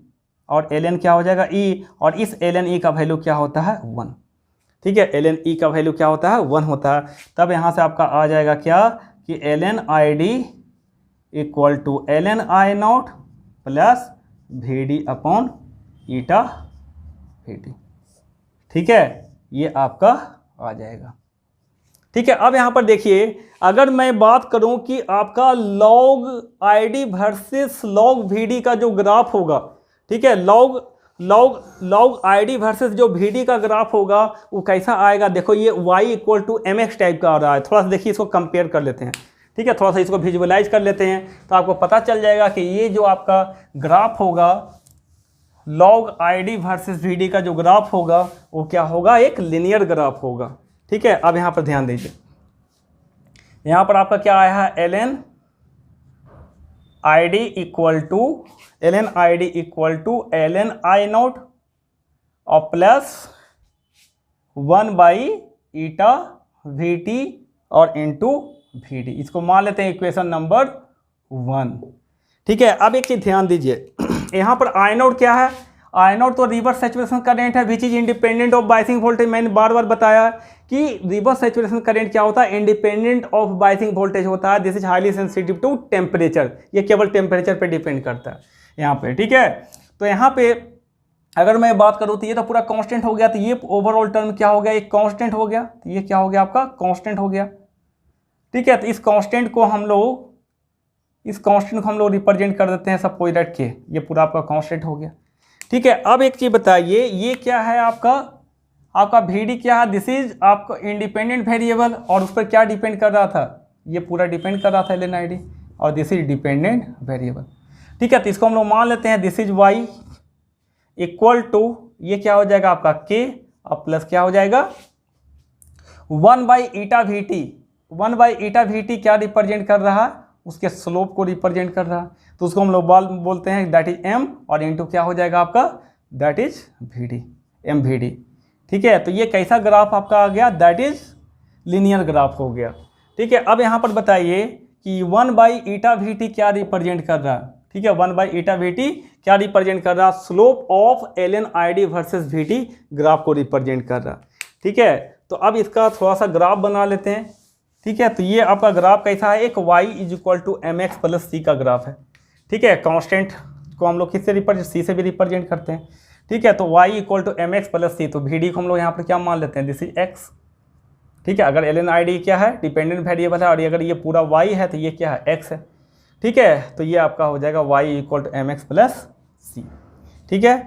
और एल एन क्या हो जाएगा ई, और इस एल एन ई का वैल्यू क्या होता है 1। ठीक है, एल एन ई का वैल्यू क्या होता है 1 होता है। तब यहाँ से आपका आ जाएगा क्या कि L N I D equal to L N I naught plus V D upon eta V T. ठीक है, ये आपका आ जाएगा। ठीक है, अब यहाँ पर देखिए, अगर मैं बात करूँ कि आपका log I D versus log V D का जो ग्राफ होगा, ठीक है, लॉग आई डी वर्सेस जो वी डी का ग्राफ होगा वो कैसा आएगा, देखो ये y equal to M X type का आ रहा है। थोड़ा सा देखिए, इसको कंपेयर कर लेते हैं। ठीक है, थोड़ा सा इसको विजुअलाइज कर लेते हैं, तो आपको पता चल जाएगा कि ये जो आपका ग्राफ होगा, log I D versus V D का जो ग्राफ होगा वो क्या होगा, एक लिनियर ग्राफ होगा। ठीक है, अब यहाँ पर ध्यान दीजिए, यहाँ पर आपका क्या आया है, L N I D equal to L N I D equal to L N I naught और plus 1 by eta V T और इंटू वी डी, इसको मान लेते हैं इक्वेशन नंबर 1। ठीक है, अब एक चीज़ ध्यान दीजिए, यहाँ पर आई नोट क्या है, आई नोट तो रिवर्स सैचुरेशन करंट है which is independent of biasing voltage. मैंने बार बार बताया कि रिवर्स सैचुरेशन करंट क्या होता है, इंडिपेंडेंट ऑफ बाइसिंग वोल्टेज होता है। This is highly sensitive to temperature, ये केवल टेम्परेचर पे डिपेंड करता है यहाँ पे। ठीक है, तो यहाँ पे अगर मैं बात करूँ तो ये तो पूरा कांस्टेंट हो गया, तो ये ओवरऑल टर्म क्या हो गया, एक कांस्टेंट हो गया, तो ये क्या हो गया आपका, कांस्टेंट हो गया। ठीक है, तो इस कांस्टेंट को हम लोग रिप्रेजेंट कर देते हैं सब कोई रख के, ये पूरा आपका कांस्टेंट हो गया। ठीक है, अब एक चीज़ बताइए, ये क्या है आपका VD क्या है? दिस इज आपका इंडिपेंडेंट वेरिएबल, और उस पर क्या डिपेंड कर रहा था? ये पूरा डिपेंड कर रहा था ln id, और दिस इज डिपेंडेंट वेरिएबल। ठीक है, तो इसको हम लोग मान लेते हैं this is y equal to, ये क्या हो जाएगा आपका k, अब प्लस क्या हो जाएगा 1/ηVT। 1/ηVT क्या रिप्रेजेंट कर रहा है? उसके स्लोप को रिप्रेजेंट कर रहा है, तो उसको हम लोग बोलते हैं दैट इज m, और इनटू क्या हो जाएगा आपका, दैट इज VD, mVD। ठीक है, तो ये कैसा ग्राफ आपका आ गया? दैट इज लीनियर ग्राफ हो गया। ठीक है, अब यहाँ पर बताइए कि 1/ηVT क्या रिप्रेजेंट कर रहा है? ठीक है, 1/ηVT क्या रिप्रेजेंट कर रहा है? Slope of ln id versus VD graph को रिप्रेजेंट कर रहा है। ठीक है, तो अब इसका थोड़ा सा ग्राफ बना लेते हैं। ठीक है, तो ये आपका ग्राफ कैसा है? एक y is equal to mx plus c का ग्राफ है। ठीक है, कांस्टेंट को हम लोग किससे रिप्रेजेंट, c से भी रिप्रेजेंट करते हैं। ठीक है, तो y equal to mx plus c, तो VD को हम लोग यहाँ पर क्या मान लेते हैं? This is x। ठीक है, अगर ln id क्या है? डिपेंडेंट वेरिएबल है, और अगर ये पूरा y है तो ये क्या है? x है। ठीक है, तो ये आपका हो जाएगा y equal to mx plus c। ठीक है,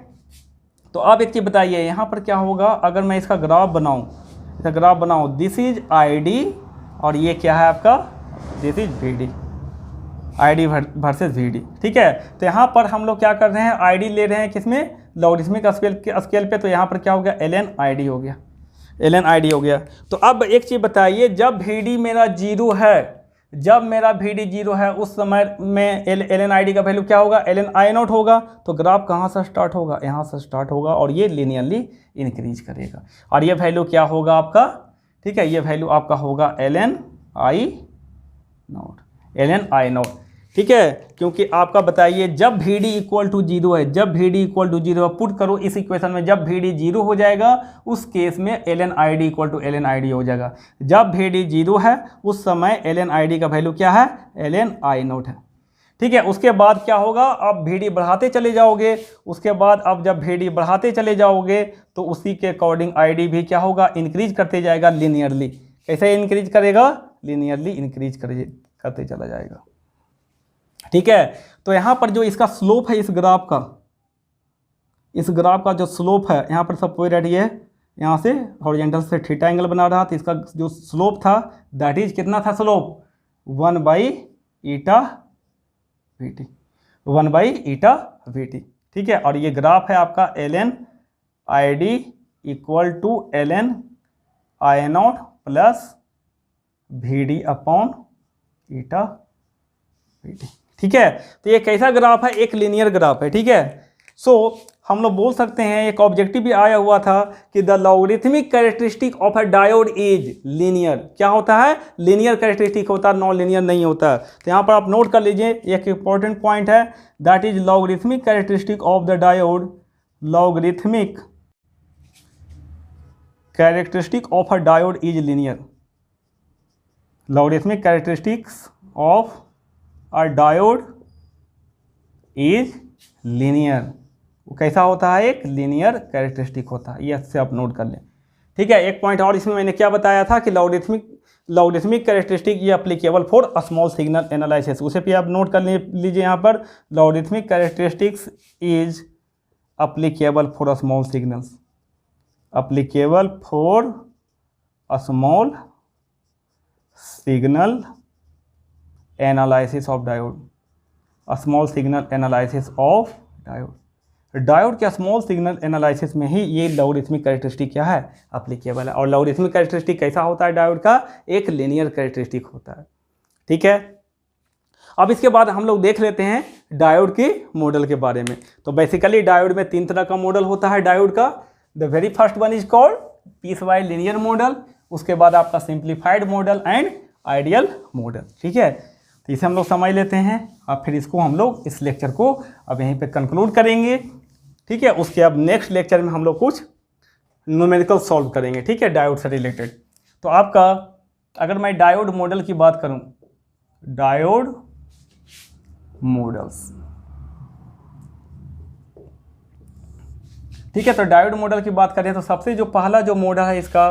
तो आप एक चीज़ बताइए, यहाँ पर क्या होगा अगर मैं इसका ग्राफ बनाऊँ? दिस इज id, और ये क्या है आपका? This is VD, ID versus VD। ठीक है, तो यहाँ पर हम लोग क्या कर रहे हैं? ID ले रहे हैं किसमें? लॉगरिथमिक स्केल पे, तो यहाँ पर क्या हो गया? ln id हो गया, ln id हो गया। तो अब एक चीज़ बताइए, जब VD मेरा जीरो है, जब मेरा VD जीरो है, उस समय में ln id का वैल्यू क्या होगा? ln I0 होगा। तो ग्राफ कहाँ से स्टार्ट होगा? यहाँ से स्टार्ट होगा, और ये लीनियरली इंक्रीज करेगा, और ये वैल्यू क्या होगा आपका? ठीक है, ये वैल्यू आपका होगा ln I0। ठीक है, क्योंकि आपका बताइए जब VD इक्वल टू जीरो है, जब VD इक्वल टू जीरो है, पुट करो इस इक्वेशन में, जब VD जीरो हो जाएगा उस केस में ln id equal to ln id हो जाएगा। जब VD जीरो है उस समय ln id का वैल्यू क्या है? ln I0 है। ठीक है, उसके बाद क्या होगा? आप VD बढ़ाते चले जाओगे, उसके बाद अब जब VD बढ़ाते चले जाओगे तो उसी के अकॉर्डिंग ID भी क्या होगा? इंक्रीज करते जाएगा लीनियरली। कैसे इंक्रीज करेगा? लीनियरली इंक्रीज करते चला जाएगा। ठीक है, तो यहाँ पर जो इसका स्लोप है, इस ग्राफ का जो स्लोप है, यहाँ पर सपोज दैट ये यहाँ से हॉरिजॉन्टल से थीटा एंगल बना रहा था, इसका जो स्लोप था दैट इज कितना था? Slope 1/ηVT, 1/ηVT। ठीक है, और ये ग्राफ है आपका ln id equal to ln I0 plus VD upon ηVT। ठीक है, तो ये कैसा ग्राफ है? एक लीनियर ग्राफ है। ठीक है, सो हम लोग बोल सकते हैं, एक ऑब्जेक्टिव भी आया हुआ था कि the logarithmic characteristic of a diode is linear. क्या होता है? लीनियर कैरेक्टरिस्टिक होता है, नॉन लीनियर नहीं होता। तो यहाँ पर आप नोट कर लीजिए, एक इंपॉर्टेंट पॉइंट है, that is logarithmic characteristic of the diode, logarithmic characteristic of a diode is linear. Logarithmic characteristics of a diode is linear. वो कैसा होता है? एक लीनियर कैरेक्टरिस्टिक होता है, ये से आप नोट कर लें। ठीक है, एक पॉइंट और इसमें मैंने क्या बताया था कि लॉगरिथमिक कैरेक्टरिस्टिक ये applicable for small signal analysis, उसे भी आप नोट कर लीजिए यहाँ पर। Logarithmic characteristics is applicable for small signals, applicable for small signal analysis of diode, small signal analysis of diode. Diode के स्मॉल सिग्नल एनालिसिस में ही ये लॉगरिथमिक कैरेक्टरिस्टिक क्या है? अप्लीकेबल है। और लॉगरिथमिक कैरेक्टरिस्टिक कैसा होता है डायोड का? एक लीनियर कैरेक्टरिस्टिक होता है। ठीक है, अब इसके बाद हम लोग देख लेते हैं डायोड के मॉडल के बारे में। तो बेसिकली डायोड में 3 तरह का मॉडल होता है डायोड का। The very first one is called piece wise linear model, उसके बाद आपका simplified model and ideal model. ठीक है, तो इसे हम लोग समझ लेते हैं, अब फिर इसको हम लोग इस लेक्चर को अब यहीं पे कंक्लूड करेंगे। ठीक है, उसके अब नेक्स्ट लेक्चर में हम लोग कुछ न्यूमेरिकल सॉल्व करेंगे। ठीक है, डायोड से रिलेटेड। तो आपका अगर मैं डायोड मॉडल की बात करूं, डायोड मॉडल्स, ठीक है, तो डायोड मॉडल की बात करें तो सबसे जो पहला जो मॉडल है इसका,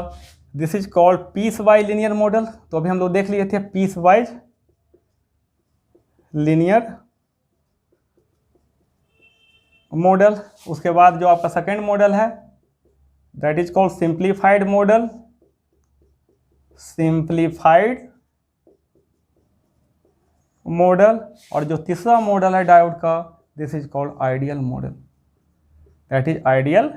this is called piece wise linear model. तो अभी हम लोग देख लिए थे पीस वाइज लीनियर मॉडल। उसके बाद जो आपका सेकेंड मॉडल है that is called simplified model, simplified model. और जो तीसरा मॉडल है डायोड का this is called ideal model, that is ideal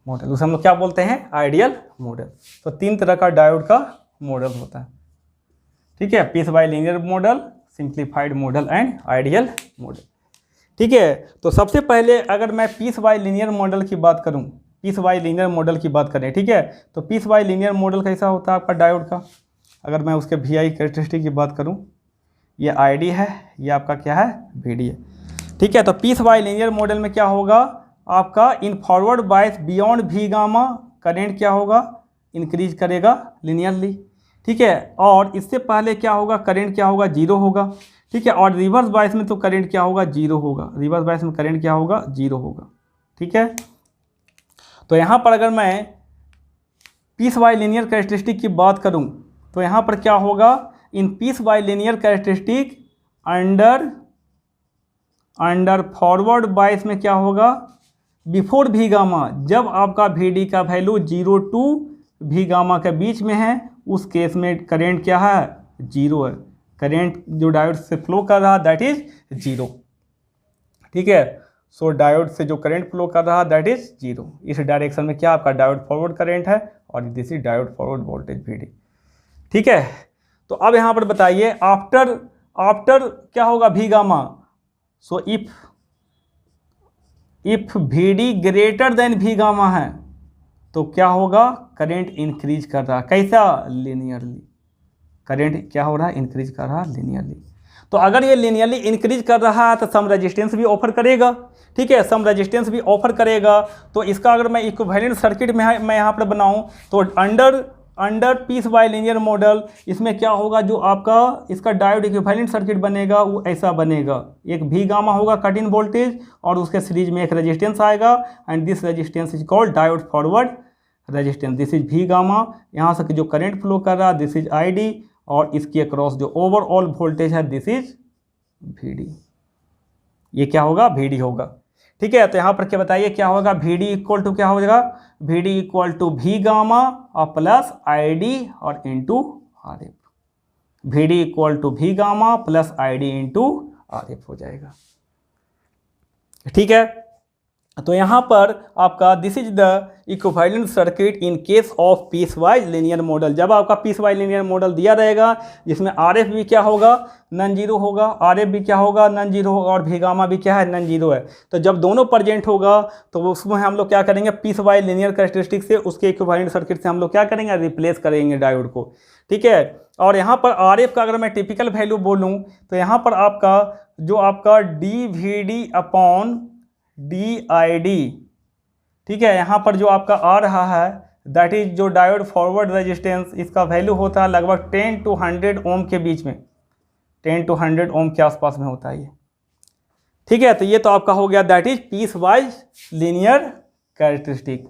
model. उसे हम लोग क्या बोलते हैं, आइडियल मॉडल। तो 3 तरह का डायोड का मॉडल होता है, ठीक है, piece by linear model, simplified model and ideal model, ठीक है। तो सबसे पहले अगर मैं पीस बाय लीनियर मॉडल की बात करूं, पीस बाय लीनियर मॉडल की बात करें, ठीक है, तो पीस बाय लीनियर मॉडल कैसा होता है आपका डायोड का। अगर मैं उसके VI कैरेक्टरिस्टिक की बात करूं, ये ID है, ये आपका क्या है, VD है, ठीक है। तो पीस बाय लीनियर मॉडल में क्या होगा आपका, in forward bias beyond V gamma current क्या होगा, इंक्रीज करेगा लीनियरली, ठीक है। और इससे पहले क्या होगा, करेंट क्या होगा, 0 होगा, ठीक है। और रिवर्स बायस में तो करंट क्या होगा, 0 होगा, रिवर्स बायस में करंट क्या होगा, 0 होगा, ठीक है। तो यहाँ पर अगर मैं पीस बाय लीनियर कैरेक्टरिस्टिक की बात करूँ तो यहाँ पर क्या होगा, in peace by linear characteristic under forward bias में क्या होगा, बिफोर V गामा, जब आपका VD का वैल्यू 0 to V गामा के बीच में है, उस केस में करेंट क्या है, 0 है, करेंट जो डायोड से फ्लो कर रहा दैट इज 0, ठीक है। सो डायोड से जो करंट फ्लो कर रहा दैट इज 0। इस डायरेक्शन में क्या आपका डायोड फॉरवर्ड करंट है और this is diode forward voltage VD, ठीक है। तो अब यहाँ पर बताइए आफ्टर क्या होगा V gamma, so if VD greater than V gamma है तो क्या होगा, करंट इंक्रीज कर रहा, कैसा, लीनियरली, करंट क्या हो रहा है, इंक्रीज कर रहा लीनियरली। तो अगर ये लीनियरली इंक्रीज कर रहा है तो सम रेजिस्टेंस भी ऑफर करेगा, ठीक है, सम रेजिस्टेंस भी ऑफर करेगा। तो इसका अगर मैं इक्विवेलेंट सर्किट में मैं यहाँ पर बनाऊँ तो under piece by linear model इसमें क्या होगा, जो आपका इसका डायोड इक्विवेलेंट सर्किट बनेगा वो ऐसा बनेगा, एक V गामा होगा कट इन वोल्टेज और उसके सीरीज में एक रेजिस्टेंस आएगा and this resistance is called diode forward resistance, this is V gamma. यहाँ से जो करंट फ्लो कर रहा है दिस इज ID और इसके अक्रॉस जो ओवरऑल वोल्टेज है दिस इज VD, ये क्या होगा, VD होगा, ठीक है। तो यहाँ पर क्या बताइए क्या होगा, VD इक्वल टू क्या हो जाएगा, VD equal to V gamma और प्लस ID और into RF, VD equal to V gamma plus ID into RF हो जाएगा, ठीक है। तो यहाँ पर आपका this is the equivalent circuit in case of piece wise linear model. जब आपका पीस वाइज लीनियर मॉडल दिया रहेगा जिसमें RF भी क्या होगा, नॉन जीरो होगा, RF भी क्या होगा, नॉन जीरो होगा और V गामा भी क्या है, नॉन जीरो है। तो जब दोनों प्रेजेंट होगा तो उसमें हम लोग क्या करेंगे, पीस वाइज लीनियर कैरेक्टरिस्टिक से उसके इक्विवेलेंट सर्किट से हम लोग क्या करेंगे, रिप्लेस करेंगे डायोड को, ठीक है। और यहाँ पर RF का अगर मैं टिपिकल वैल्यू बोलूँ तो यहाँ पर आपका जो आपका dVD अपॉन DID, ठीक है, यहाँ पर जो आपका आ रहा है दैट इज जो डायोड फॉरवर्ड रेजिस्टेंस, इसका वैल्यू होता है लगभग 10 to 100 ओम के बीच में, 10 to 100 ओम के आसपास में होता है ये, ठीक है। तो ये तो आपका हो गया that is piece wise linear characteristic.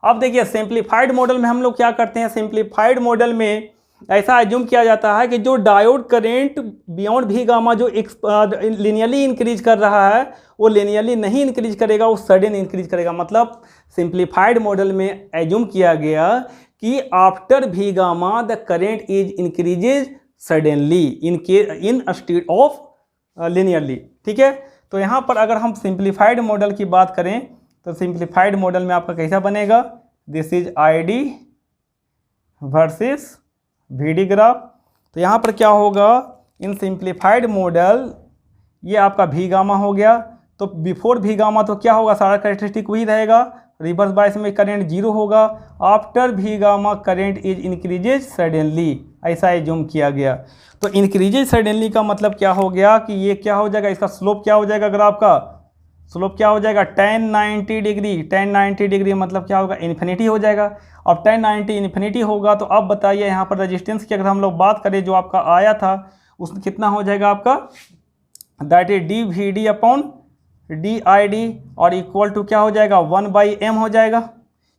अब देखिए सिंप्लीफाइड मॉडल में हम लोग क्या करते हैं, सिंप्लीफाइड मॉडल में ऐसा एज्यूम किया जाता है कि जो diode current beyond V gamma जो लीनियरली इंक्रीज कर रहा है वो लीनियरली नहीं इंक्रीज करेगा, वो सडन इंक्रीज करेगा। मतलब सिंप्लीफाइड मॉडल में एज्यूम किया गया कि after V gamma the current is increases suddenly in state of linearly, ठीक है। तो यहाँ पर अगर हम सिंप्लीफाइड मॉडल की बात करें तो सिंप्लीफाइड मॉडल में आपका कैसा बनेगा, this is ID versus VD graph. तो यहाँ पर क्या होगा, इन सिंप्लीफाइड मॉडल ये आपका V गामा हो गया, तो बिफोर V गामा तो क्या होगा, सारा कैरेक्टरिस्टिक वही रहेगा, रिवर्स बायस में करंट 0 होगा, after V gamma current is increases suddenly, ऐसा एज्यूम किया गया। तो इंक्रीजेज सडनली का मतलब क्या हो गया कि ये क्या हो जाएगा, इसका स्लोप क्या हो जाएगा, ग्राफ का स्लोप क्या हो जाएगा, 1090 डिग्री, 1090 डिग्री मतलब क्या होगा, इन्फिनिटी हो जाएगा। अब 1090 इन्फिनिटी होगा तो अब बताइए यहाँ पर रेजिस्टेंस की अगर हम लोग बात करें जो आपका आया था उसमें कितना हो जाएगा आपका, that is dVD upon DID और इक्वल टू क्या हो जाएगा, 1/m हो जाएगा,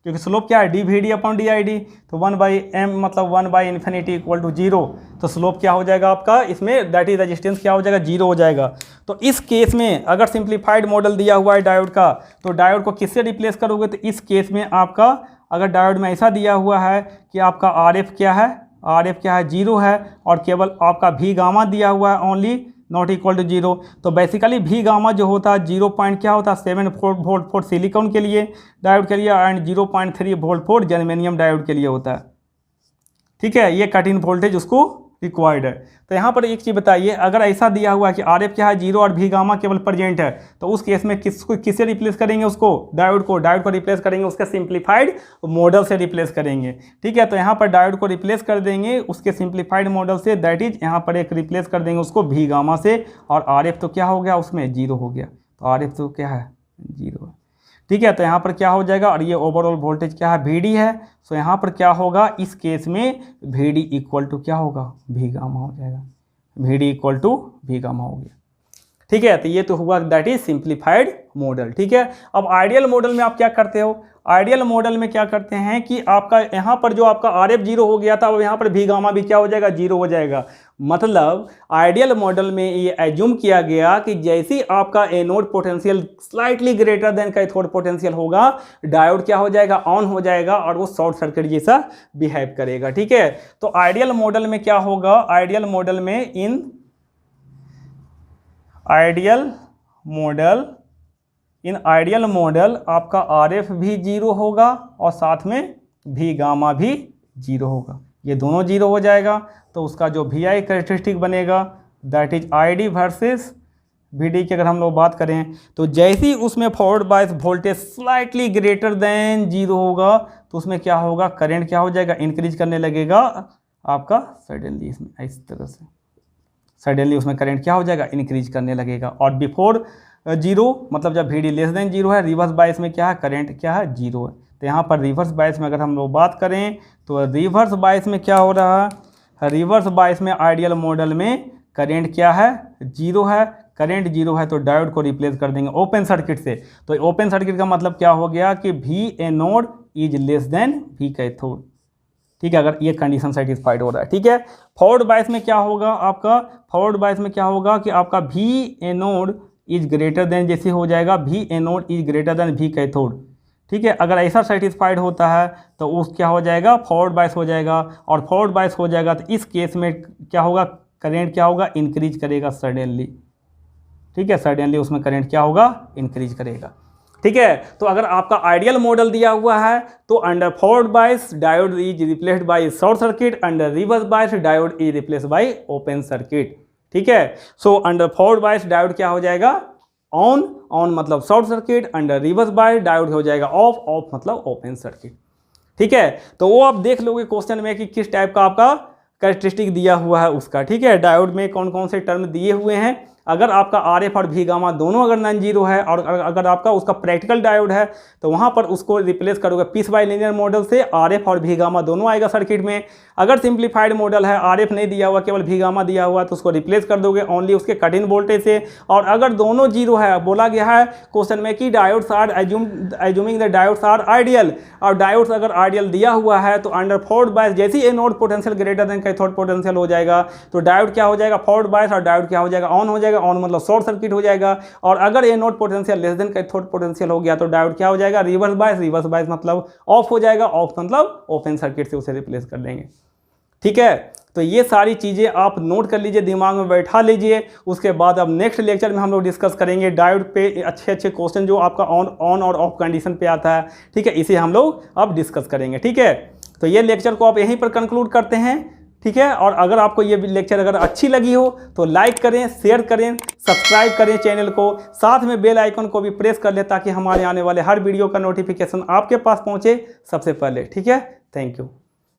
क्योंकि स्लोप क्या है, D V D upon D I D, तो 1/m मतलब 1/∞ इक्वल टू 0, तो स्लोप क्या हो जाएगा आपका इसमें, दैट इज रेजिस्टेंस क्या हो जाएगा, 0 हो जाएगा। तो इस केस में अगर सिंप्लीफाइड मॉडल दिया हुआ है डायोड का, तो डायोड को किससे रिप्लेस करोगे, तो इस केस में आपका अगर डायोड में ऐसा दिया हुआ है कि आपका RF क्या है, RF क्या है 0 है, और केवल आपका V गामा दिया हुआ है ओनली नॉट इक्वल टू 0, तो बेसिकली V गामा जो होता है 0 पॉइंट क्या होता है 7 वोल्ट फॉर सिलिकॉन के लिए डायोड के लिए, and 0.3 volt for germanium diode के लिए होता है। ठीक है, ये कट इन वोल्टेज उसको रिक्वायर्ड है। तो यहाँ पर एक चीज़ बताइए, अगर ऐसा दिया हुआ है कि RF क्या है 0 और V गामा केवल प्रेजेंट है, तो उस केस में किससे रिप्लेस करेंगे उसको, डायोड को रिप्लेस करेंगे उसके सिंप्लीफाइड मॉडल से रिप्लेस करेंगे। ठीक है, तो यहाँ पर डायोड को रिप्लेस कर देंगे उसके सिंप्लीफाइड मॉडल से, दैट इज यहाँ पर एक रिप्लेस कर देंगे उसको V गामा से, और RF तो क्या हो गया उसमें 0 हो गया, तो RF तो क्या है 0 है। ठीक है, तो यहाँ पर क्या हो जाएगा, और ये ओवरऑल वोल्टेज क्या है VD है, सो यहाँ पर क्या होगा इस केस में VD इक्वल टू क्या होगा V गामा हो जाएगा, VD equal to V gamma हो गया। ठीक है, तो ये तो हुआ दैट इज सिंप्लीफाइड मॉडल। ठीक है, अब आइडियल मॉडल में आप क्या करते हो, आइडियल मॉडल में क्या करते हैं कि आपका यहाँ पर जो आपका RF 0 हो गया था, वो यहाँ पर V गामा भी क्या हो जाएगा 0 हो जाएगा। मतलब आइडियल मॉडल में ये एज्यूम किया गया कि जैसे आपका anode potential slightly greater than cathode potential होगा, डायोड क्या हो जाएगा ऑन हो जाएगा और वो शॉर्ट सर्किट जैसा बिहेव करेगा। ठीक है, तो आइडियल मॉडल में क्या होगा, आइडियल मॉडल में इन आइडियल मॉडल आपका RF भी 0 होगा और साथ में V गामा भी 0 होगा, ये दोनों 0 हो जाएगा। तो उसका जो VI कैरेक्टरिस्टिक बनेगा that is ID versus VD की अगर हम लोग बात करें, तो जैसे ही उसमें forward bias voltage slightly greater than 0 होगा, तो उसमें क्या होगा, करंट क्या हो जाएगा इंक्रीज करने लगेगा आपका सडनली, इसमें इस तरह से सडनली उसमें करंट क्या हो जाएगा इंक्रीज करने लगेगा। और बिफोर 0 मतलब जब VD लेस देन 0 है, रिवर्स बायस में क्या है करंट क्या है 0 है। तो यहाँ पर रिवर्स बायस में अगर हम लोग बात करें, तो रिवर्स बायस में क्या हो रहा है, रिवर्स बायस में आइडियल मॉडल में करंट क्या है 0 है, करंट 0 है, तो डायोड को रिप्लेस कर देंगे ओपन सर्किट से। तो ओपन सर्किट का मतलब क्या हो गया कि V anode is less than V cathode. ठीक है, अगर ये कंडीशन सेटिस्फाइड हो रहा है। ठीक है, फॉरवर्ड बायस में क्या होगा आपका, फॉरवर्ड बायस में क्या होगा कि आपका V anode is greater then, जैसे हो जाएगा V anode is greater than V cathode. ठीक है, अगर ऐसा सेटिस्फाइड होता है तो उस क्या हो जाएगा फॉरवर्ड बायस हो जाएगा, और फॉरवर्ड बायस हो जाएगा तो इस केस में क्या होगा, करंट क्या होगा इंक्रीज करेगा सडनली। ठीक है, सडनली उसमें करंट क्या होगा इंक्रीज करेगा। ठीक है, तो अगर आपका आइडियल मॉडल दिया हुआ है, तो under forward bias diode is replaced by short circuit, under reverse bias diode is replaced by open circuit. ठीक है, सो अंडर फॉरवर्ड बायस डायोड क्या हो जाएगा ऑन मतलब शॉर्ट सर्किट, अंडर रिवर्स बायस डायोड हो जाएगा ऑफ मतलब ओपन सर्किट। ठीक है, तो वो आप देख लोगे क्वेश्चन में कि किस टाइप का आपका कैरेक्टरिस्टिक दिया हुआ है उसका। ठीक है, डायोड में कौन कौन से टर्म दिए हुए हैं, अगर आपका RF और V गामा दोनों अगर नॉन जीरो है, और अगर आपका उसका प्रैक्टिकल डायोड है, तो वहाँ पर उसको रिप्लेस करोगे पीस बाय लीनियर मॉडल से, RF और V गामा दोनों आएगा सर्किट में। अगर सिंप्लीफाइड मॉडल है, RF नहीं दिया हुआ केवल V गामा दिया हुआ, तो उसको रिप्लेस कर दोगे ओनली उसके कट इन वोल्टेज से। और अगर दोनों जीरो है, बोला गया है क्वेश्चन में कि diodes are assuming the diodes are ideal, और डायोड्स अगर आइडियल दिया हुआ है तो अंडर फॉरवर्ड बायस जैसे ही anode potential greater than cathode potential हो जाएगा, तो डायोड क्या हो जाएगा फॉरवर्ड बायस, और डायोड क्या हो जाएगा ऑन हो जाएगा, ऑन मतलब शॉर्ट सर्किट हो जाएगा। और अगर anode potential less than cathode potential हो गया, तो डायोड क्या हो जाएगा रिवर्स बायस मतलब ऑफ हो जाएगा, ऑफ मतलब ओपन सर्किट से उसे रिप्लेस कर देंगे। ठीक है, तो ये सारी चीज़ें आप नोट कर लीजिए, दिमाग में बैठा लीजिए। उसके बाद अब नेक्स्ट लेक्चर में हम लोग डिस्कस करेंगे डायोड पे अच्छे क्वेश्चन जो आपका ऑन और ऑफ कंडीशन पे आता है। ठीक है, इसे हम लोग अब डिस्कस करेंगे। ठीक है, तो ये लेक्चर को आप यहीं पर कंक्लूड करते हैं। ठीक है, और अगर आपको ये लेक्चर अगर अच्छी लगी हो तो लाइक करें, शेयर करें, सब्सक्राइब करें चैनल को, साथ में बेल आइकन को भी प्रेस कर लें ताकि हमारे आने वाले हर वीडियो का नोटिफिकेशन आपके पास पहुँचे सबसे पहले। ठीक है, थैंक यू।